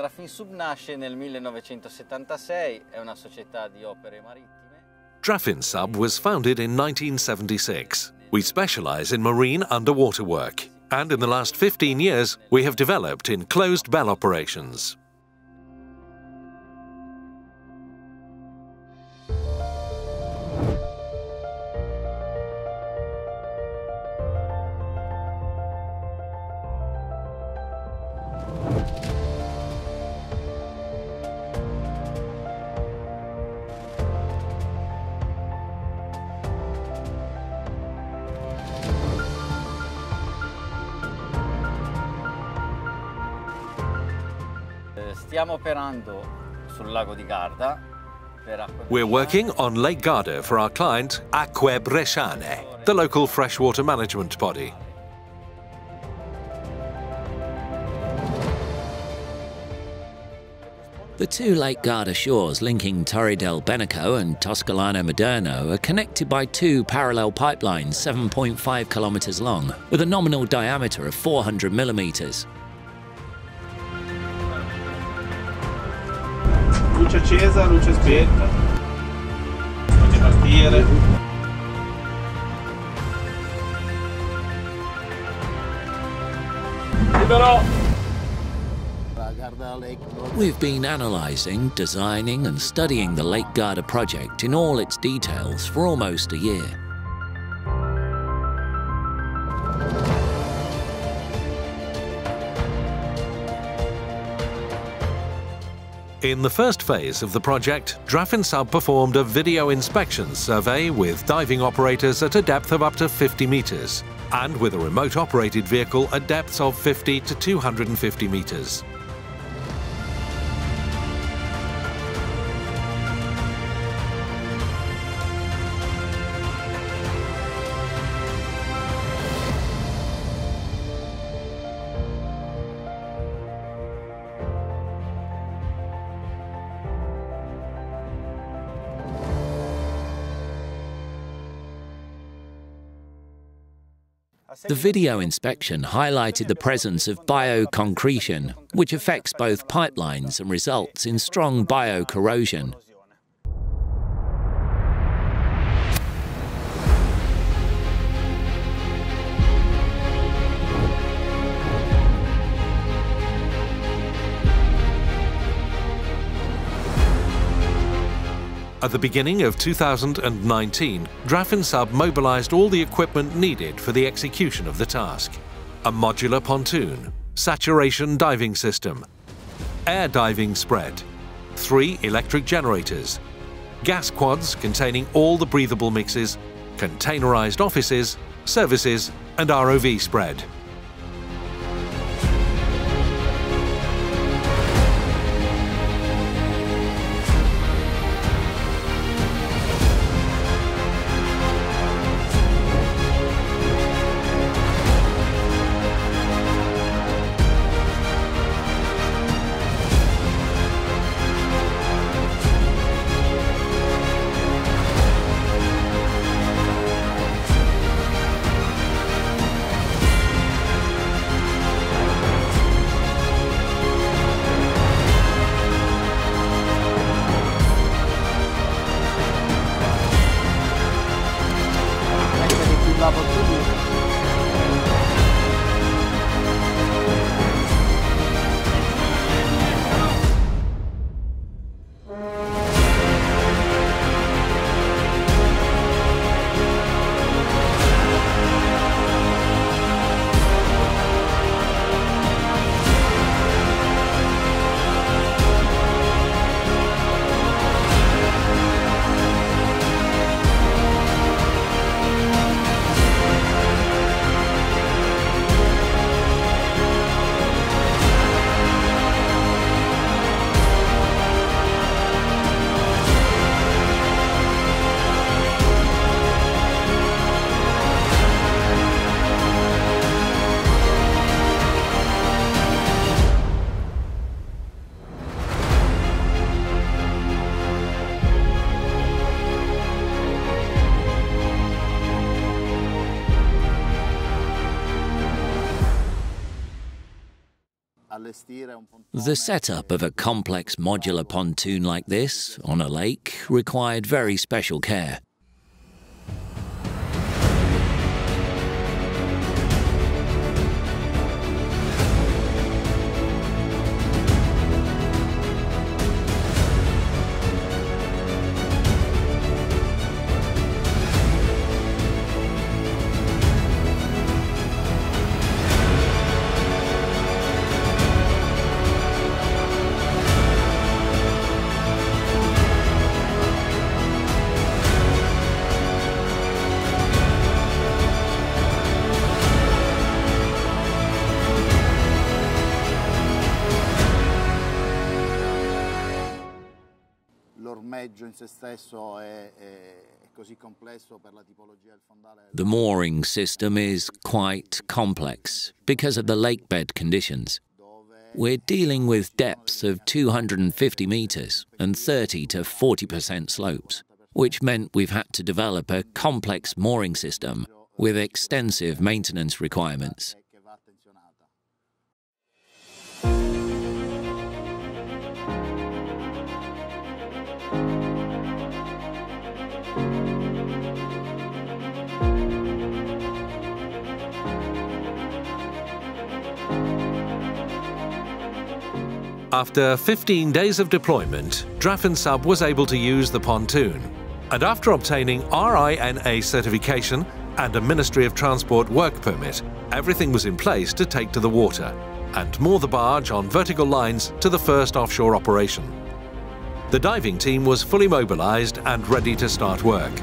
Drafinsub nasce nel 1976, è una società di opere marittime. Drafinsub was founded in 1976. We specialize in marine underwater work, and in the last 15 years we have developed in closed bell operations. Stiamo operando sul lago di Garda. We're working on Lake Garda for our client Acque Bresciane, the local freshwater management body. The two Lake Garda shores linking Torre del Beneco and Toscolano Moderno are connected by two parallel pipelines 7.5 kilometers long, with a nominal diameter of 400 millimeters. Luce accesa, luce spenta. Fate partire. Libero! We've been analysing, designing and studying the Lake Garda project in all its details for almost a year. In the first phase of the project, Drafinsub performed a video inspection survey with diving operators at a depth of up to 50 meters and with a remote-operated vehicle at depths of 50 to 250 meters. The video inspection highlighted the presence of bioconcretion, which affects both pipelines and results in strong biocorrosion. At the beginning of 2019, Drafinsub mobilized all the equipment needed for the execution of the task. A modular pontoon, saturation diving system, air diving spread, 3 electric generators, gas quads containing all the breathable mixes, containerized offices, services and ROV spread. The setup of a complex modular pontoon like this on a lake required very special care. The mooring system is quite complex because of the lakebed conditions. We're dealing with depths of 250 meters and 30 to 40% slopes, which meant we've had to develop a complex mooring system with extensive maintenance requirements. After 15 days of deployment, Drafensub was able to use the pontoon. And after obtaining RINA certification and a Ministry of Transport work permit, everything was in place to take to the water and moor the barge on vertical lines to the first offshore operation. The diving team was fully mobilized and ready to start work.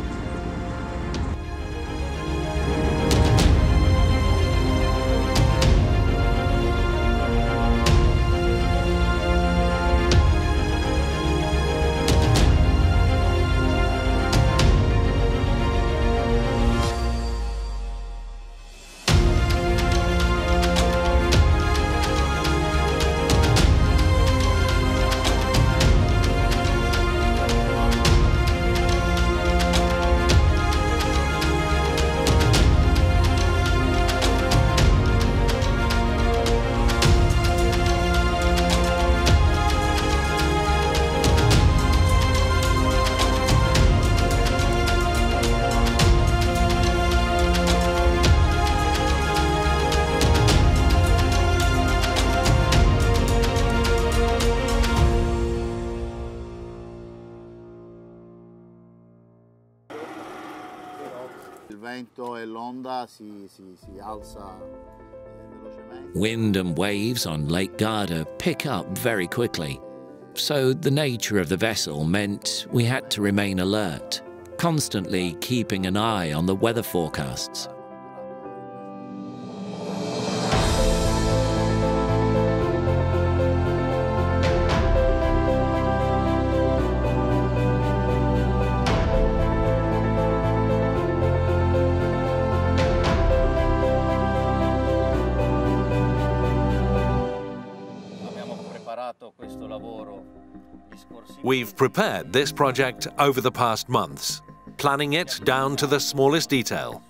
Wind and waves on Lake Garda pick up very quickly, so the nature of the vessel meant we had to remain alert, constantly keeping an eye on the weather forecasts. We've prepared this project over the past months, planning it down to the smallest detail.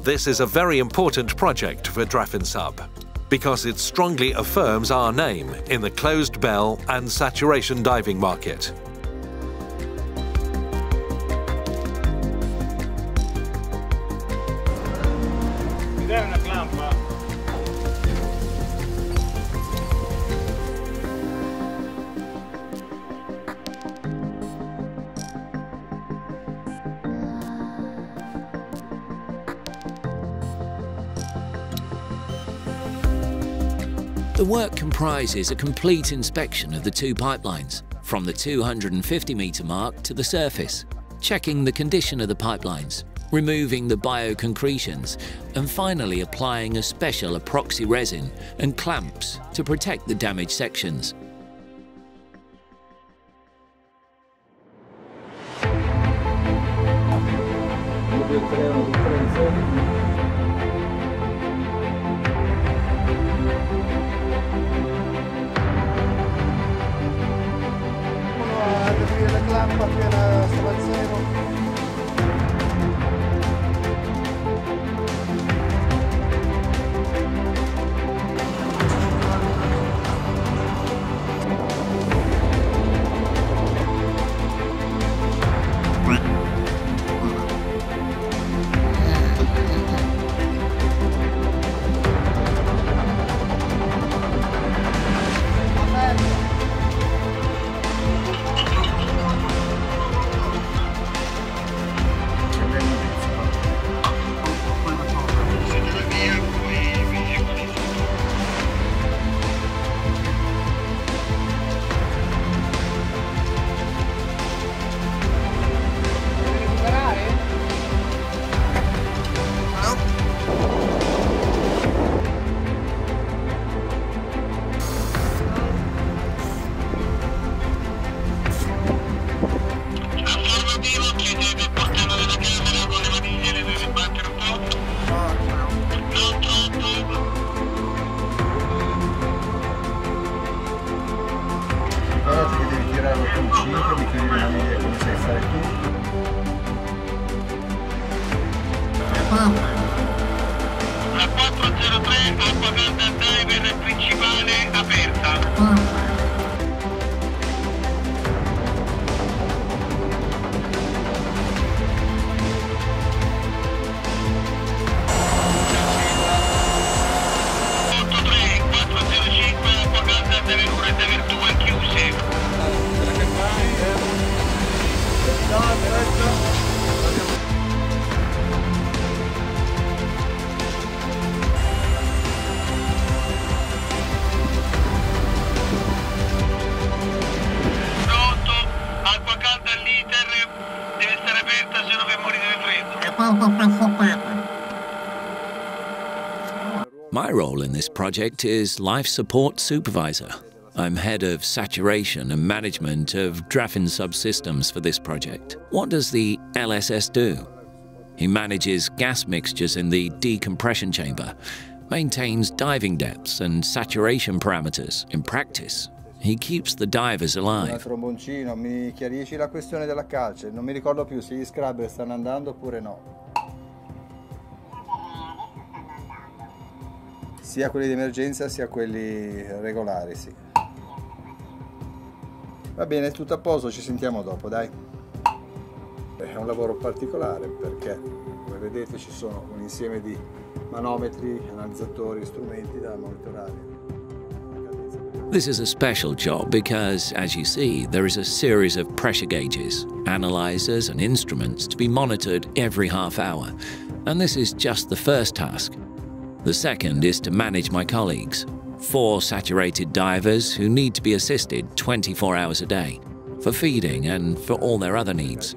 This is a very important project for Drafensub because it strongly affirms our name in the closed bell and saturation diving market. The work comprises a complete inspection of the two pipelines, from the 250-metre mark to the surface, checking the condition of the pipelines, removing the bioconcretions, and finally applying a special epoxy resin and clamps to protect the damaged sections. La 403 acqua calda diver principale aperta. My role in this project is Life Support Supervisor. I'm head of saturation and management of Drafin subsystems for this project. What does the LSS do? He manages gas mixtures in the decompression chamber, maintains diving depths and saturation parameters. In practice, he keeps the divers alive. Tromboncino, mi chiarisci la questione della calce? Non mi ricordo più se gli scrubber stanno andando oppure no. Sia quelli di emergenza sia quelli regolari, sì. Va bene, tutto a posto, ci sentiamo dopo, dai. È un lavoro particolare perché, come vedete, ci sono un insieme di manometri, analizzatori, strumenti da monitorare. This is a special job because, as you see, there is a series of pressure gauges, analyzers and instruments to be monitored every half hour. And this is just the first task. The second is to manage my colleagues, 4 saturated divers who need to be assisted 24 hours a day for feeding and for all their other needs.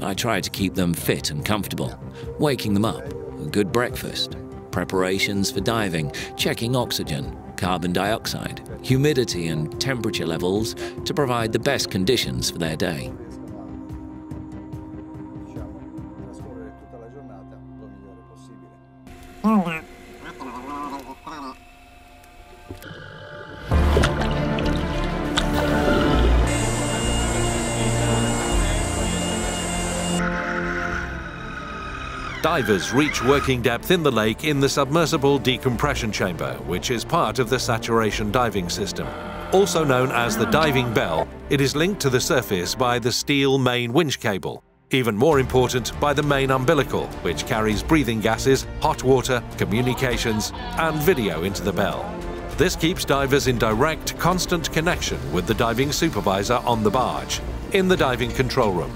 I try to keep them fit and comfortable, waking them up, a good breakfast, preparations for diving, checking oxygen, carbon dioxide, humidity and temperature levels to provide the best conditions for their day. Divers reach working depth in the lake in the submersible decompression chamber, which is part of the saturation diving system. Also known as the diving bell, it is linked to the surface by the steel main winch cable. Even more important, by the main umbilical, which carries breathing gases, hot water, communications, and video into the bell. This keeps divers in direct, constant connection with the diving supervisor on the barge, in the diving control room.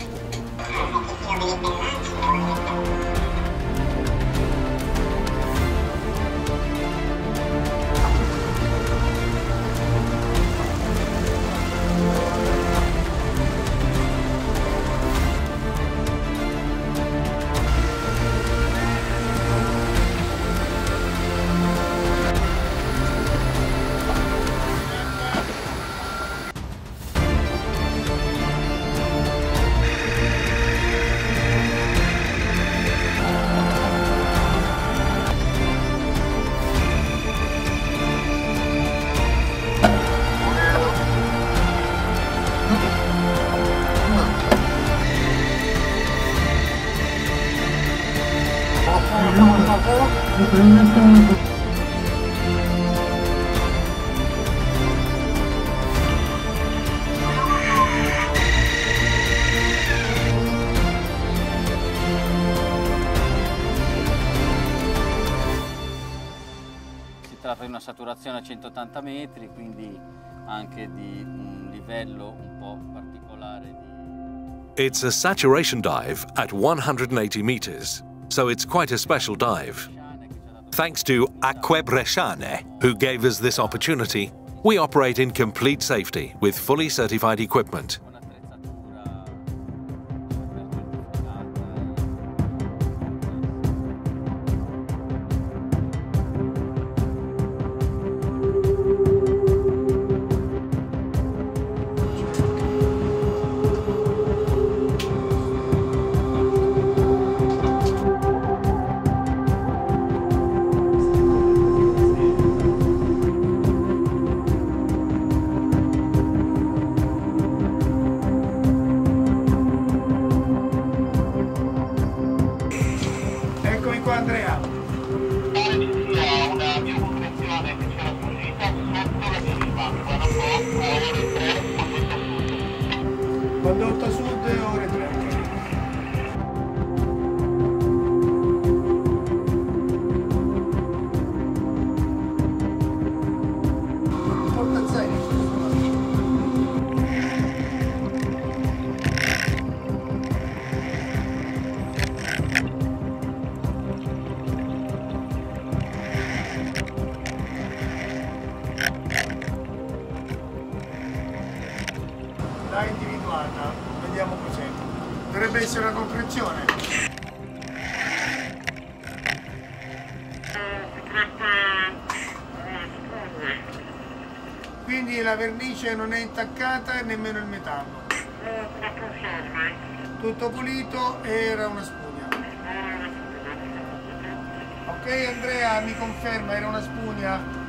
tratta di una saturazione a 180 metri, quindi anche di un livello un po' particolare di... It's a saturation dive at 180 meters, so it's quite a special dive. Thanks to Acque Bresciane, who gave us this opportunity, we operate in complete safety with fully certified equipment. Eccomi qua, Andrea. Pare ci sia una mia comprensione che c'era fuggita sotto la deriva, guarda un po', a ore 3, Condotta sud, ore 3. Portazzini. L'ha individuata, vediamo cos'è. Dovrebbe essere una concrezione. Quindi la vernice non è intaccata e nemmeno il metallo. Tutto pulito, era una spugna. Ok Andrea, mi conferma, era una spugna?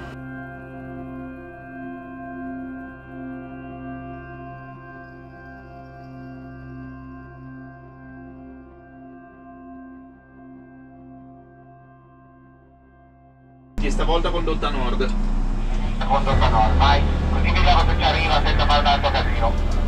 Stavolta condotta nord. condotta nord, vai, così vediamo se ci arriva senza fare un altro casino.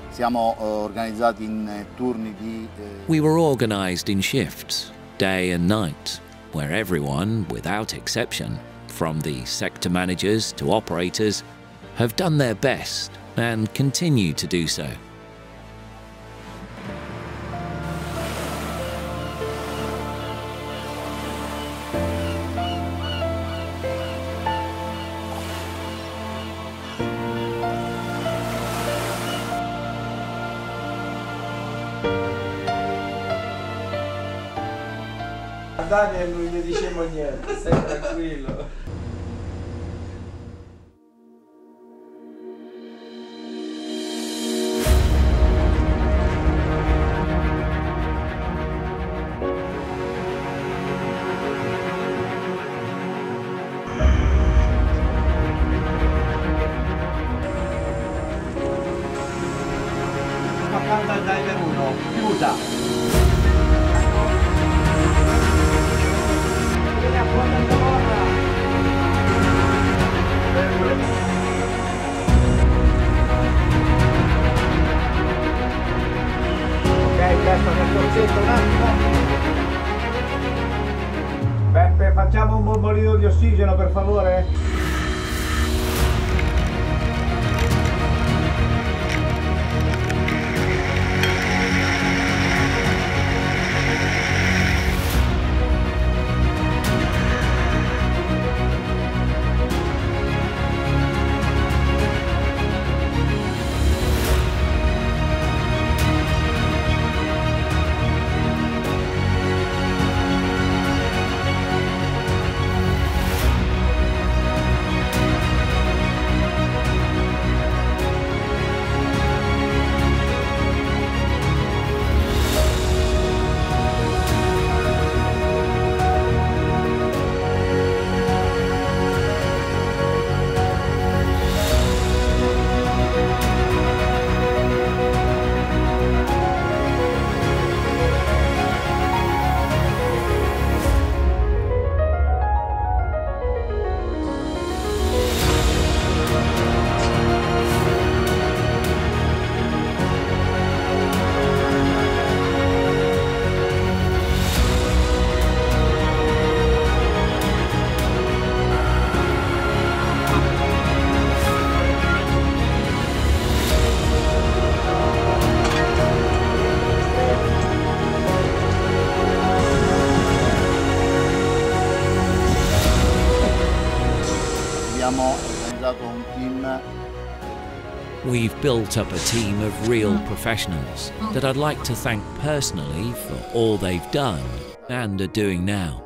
Siamo organizzati in turni di... We were organized in shifts, day and night, where everyone, without exception, from the sector managers to operators, have done their best and continue to do so. Daniel non gli diciamo niente, stai tranquillo. Accanto al diver 1, chiusa. Un attimo. Beppe, facciamo un bombolino di ossigeno per favore? abbiamo organizzato un team. We've built up a team of real professionals that I'd like to thank personally for all they've done and are doing now.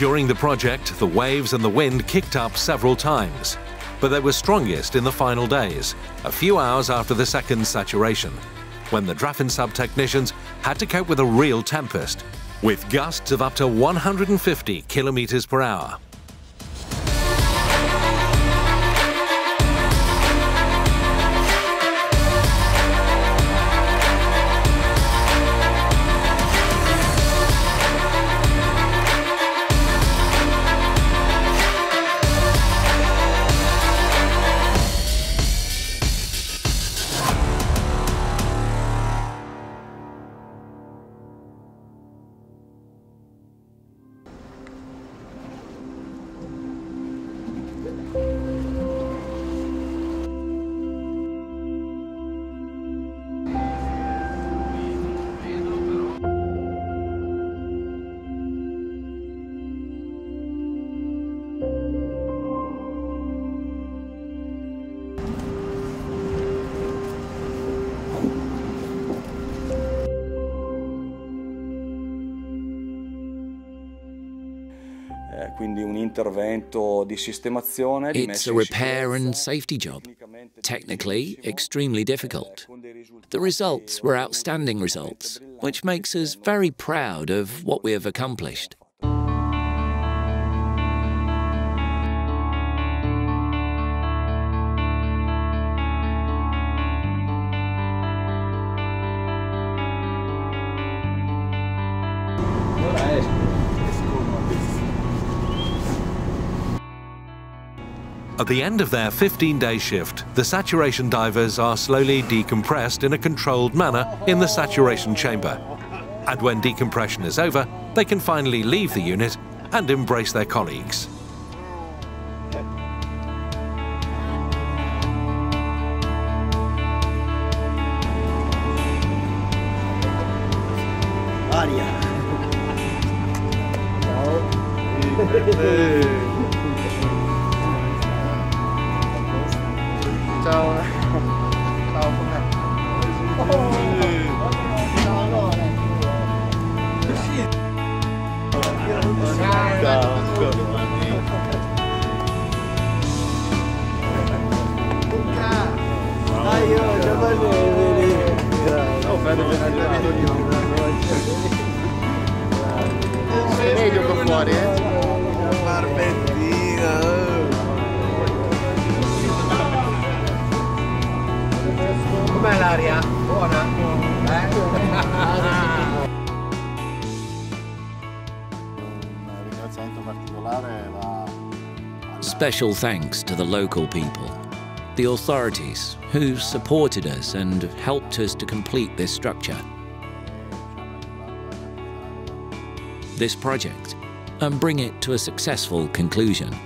During the project, the waves and the wind kicked up several times, but they were strongest in the final days, a few hours after the second saturation, when the Draffin sub technicians had to cope with a real tempest, with gusts of up to 150 kilometers per hour. Quindi un intervento di sistemazione. It's a repair and safety job, technically extremely difficult. The results were outstanding results, which makes us very proud of what we have accomplished. At the end of their 15-day shift, the saturation divers are slowly decompressed in a controlled manner in the saturation chamber. And when decompression is over, they can finally leave the unit and embrace their colleagues. Ciao. Ciao, com'è? Dai, io già sei meglio qua fuori, Barbettina. Com'è l'aria? Buona? Un ringraziamento particolare va Special thanks to the local people, the authorities who supported us and helped us to complete this structure, this project, and bring it to a successful conclusion.